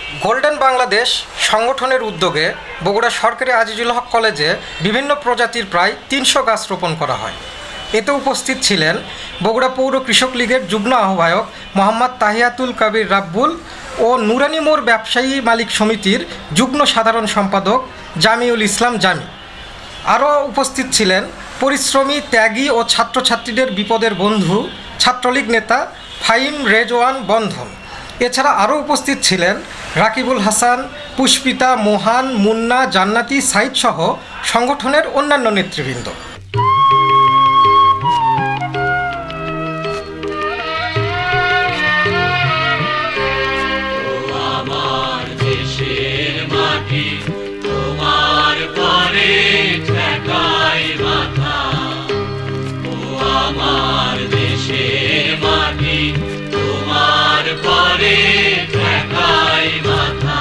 Golden Bangladesh সংগঠনের উদ্যোগে বগুড়া সরকারি আজিজুল হক কলেজে বিভিন্ন প্রজাতির প্রায় ৩০০ গাছ রোপণ করা হয়। এতে উপস্থিত ছিলেন বগুড়া পৌর কৃষক লীগের যুগ্ম আহ্বায়ক মোহাম্মদ তাহিয়াতুল কবির রাব্বুল ও নুরানি মোড় ব্যবসায়ী মালিক সমিতির যুগ্ম সাধারণ সম্পাদক জামিউল ইসলাম জামি। আরও উপস্থিত ছিলেন পরিশ্রমী, ত্যাগী ও ছাত্রছাত্রীদের বিপদের বন্ধু ছাত্রলীগ নেতা ফাহিম রেজওয়ান বন্ধন। এছাড়া আরও উপস্থিত ছিলেন রাকিবুল হাসান, পুষ্পিতা, মোহান, মুন্না, জান্নাতি, সাইদ সহ সংগঠনের অন্যান্য নেতৃবৃন্দ। তোমার পরে ঠেকাই মাথা, ও আমার দেশের মাটি, তোমার পরে ঠেকাই মাথা।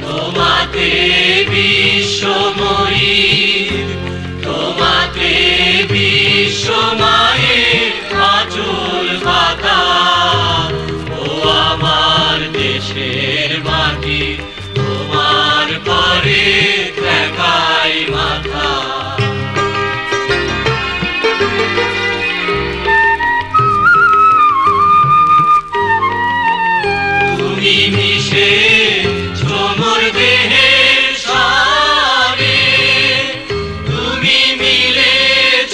তোমাতে বিশ্বময়ীর, তোমাতে বিশ্বমায়ের আঁচল পাতা, ও আমার দেশের মাটি, তোমার পরে ঠেকাই মাথা। তুমি মিশে ছোমর দেহের সারে, তুমি মিলে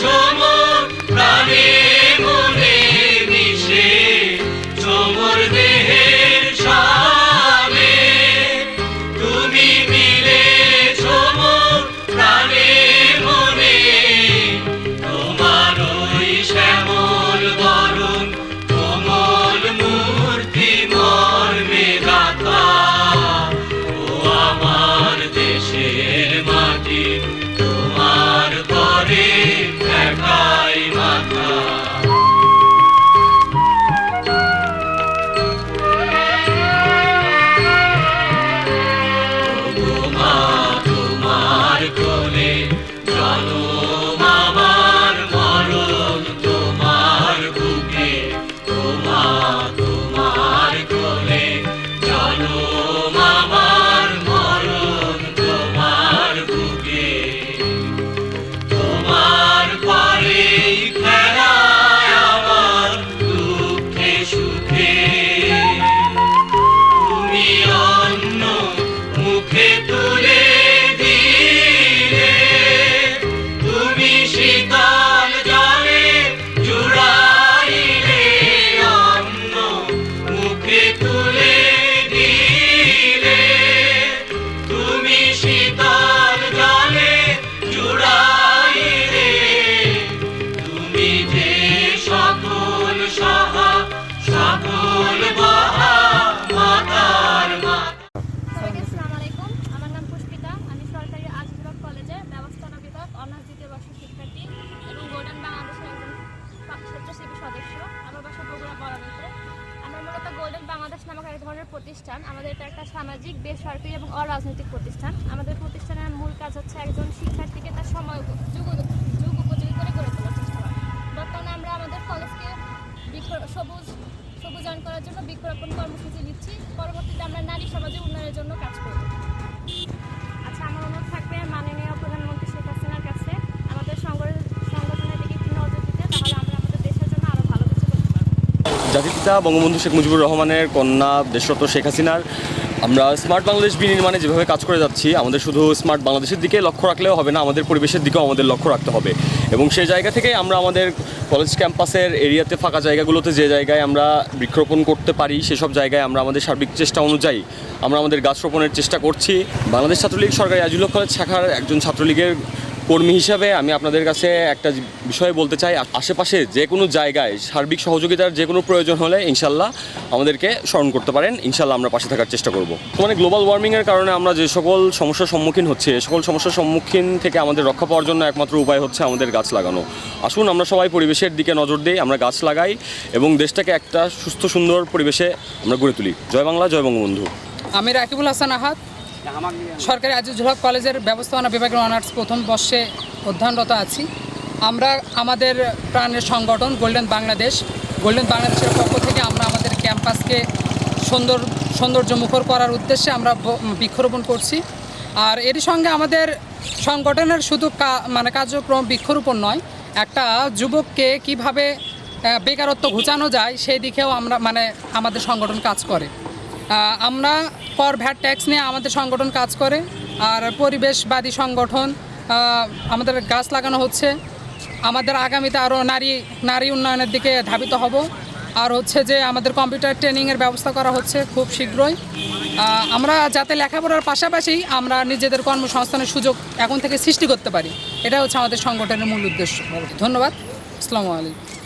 ছোমর প্রাণে মনে মিশে ছোমর দেহের সারে, তুমি মিলে ছোমর প্রাণে মনে। তোমার ওই শ্যামল বরণ কোমল মূর্তি মর্মে গাথা, ও আমার দেশের মাটি, তোমার পরে ঠেকাই মাথা। তোমার কোলে জনম আমার মরণ, তোমার বুকে তোমার কোলে জনম আমার মরণ, তোমার বুকে। তোমার পরে খেলায় আমার দুঃখে সুখে, তুমি অন্য মুখে তুলে দিলে, তুমি শীতল জলে জুড়াইলে, অন্য মুখে তুলে দিলে, তুমি শীতল জলে জুড়াইলে, তুমি যে সকল সহা সকল বহা মাতার মা। সবাইকে আসসালামু আলাইকুম। আমার নাম পুষ্পিতা। আমি সরকারি আজিজুল হক কলেজে ব্যবস্থাপনা বিভাগ অনার্স দ্বিতীয় বর্ষের শিক্ষার্থী এবং গোল্ডেন বাংলাদেশের একজন স্বেচ্ছাসেবী সদস্য। আমার বাসা বগুড়া বড়াইতে। আমরা মূলত গোল্ডেন বাংলাদেশ নামক এক ধরনের প্রতিষ্ঠান। আমাদের এটা একটা সামাজিক, বেসরকারি এবং অরাজনৈতিক প্রতিষ্ঠান। আমাদের প্রতিষ্ঠানের মূল কাজ হচ্ছে একজন শিক্ষার্থীকে তার সময় যুগ উপযোগী করে গড়ে তোলার চেষ্টা করা। বর্তমানে আমরা আমাদের কলেজকে সবুজায়ন করার জন্য বৃক্ষরোপণ কর্মসূচি নিচ্ছি। পরবর্তীতে আমরা নারী সমাজের উন্নয়নের জন্য কাজ করব। আচ্ছা, আমার অনুরোধ থাকবে মাননীয় প্রধানমন্ত্রী শেখ হাসিনার কাছে আমাদের সংগঠনের দিকে একটু নজর দিতে, তাহলে আমরা আমাদের দেশের জন্য আরও ভালো কিছু করতে পারব। জাতিপিতা বঙ্গবন্ধু শেখ মুজিবুর রহমানের কন্যা দেশরত্ন শেখ হাসিনার আমরা স্মার্ট বাংলাদেশ বিনির্মাণে যেভাবে কাজ করে যাচ্ছি, আমাদের শুধু স্মার্ট বাংলাদেশের দিকে লক্ষ্য রাখলেও হবে না, আমাদের পরিবেশের দিকেও আমাদের লক্ষ্য রাখতে হবে। এবং সেই জায়গা থেকে আমরা আমাদের কলেজ ক্যাম্পাসের এরিয়াতে ফাঁকা জায়গাগুলোতে যে জায়গায় আমরা বৃক্ষরোপণ করতে পারি, সেসব জায়গায় আমরা আমাদের সার্বিক চেষ্টা অনুযায়ী আমরা আমাদের গাছ রোপণের চেষ্টা করছি। বাংলাদেশ ছাত্রলীগ সরকারি আজিজুল হক কলেজ শাখার একজন ছাত্রলীগের কর্মী হিসাবে আমি আপনাদের কাছে একটা বিষয় বলতে চাই। আশেপাশে যে কোনো জায়গায় সার্বিক সহযোগিতার যে কোনো প্রয়োজন হলে ইনশাল্লাহ আমাদেরকে স্মরণ করতে পারেন। ইনশাল্লাহ আমরা পাশে থাকার চেষ্টা করব। মানে গ্লোবাল ওয়ার্মিংয়ের কারণে আমরা যে সকল সমস্যার সম্মুখীন হচ্ছে, সকল সমস্যার সম্মুখীন থেকে আমাদের রক্ষা পাওয়ার জন্য একমাত্র উপায় হচ্ছে আমাদের গাছ লাগানো। আসুন আমরা সবাই পরিবেশের দিকে নজর দিই, আমরা গাছ লাগাই এবং দেশটাকে একটা সুস্থ সুন্দর পরিবেশে আমরা গড়ে তুলি। জয় বাংলা, জয় বঙ্গবন্ধু। আমি রাকিবুল হাসান আহাদ, সরকারি আজিজুল হক কলেজের ব্যবস্থাপনা বিভাগের অনার্স প্রথম বর্ষে অধ্যয়নরত আছি। আমরা আমাদের প্রাণের সংগঠন গোল্ডেন বাংলাদেশের পক্ষ থেকে আমরা আমাদের ক্যাম্পাসকে সৌন্দর্য মুখর করার উদ্দেশ্যে আমরা বৃক্ষরোপণ করছি। আর এরই সঙ্গে আমাদের সংগঠনের শুধু কার্যক্রম বৃক্ষরোপণ নয়, একটা যুবককে কিভাবে বেকারত্ব ঘুচানো যায় সেই দিকেও আমরা আমাদের সংগঠন কাজ করে। আমরা কর ভ্যাট ট্যাক্স নিয়ে আমাদের সংগঠন কাজ করে। আর পরিবেশবাদী সংগঠন, আমাদের গাছ লাগানো হচ্ছে। আমাদের আগামীতে আরও নারী উন্নয়নের দিকে ধাবিত হব। আর হচ্ছে যে আমাদের কম্পিউটার ট্রেনিংয়ের ব্যবস্থা করা হচ্ছে খুব শীঘ্রই। আমরা যাতে লেখাপড়ার পাশাপাশি আমরা নিজেদের কর্মসংস্থানের সুযোগ এখন থেকে সৃষ্টি করতে পারি, এটা হচ্ছে আমাদের সংগঠনের মূল উদ্দেশ্য। ধন্যবাদ। আসসালামু আলাইকুম।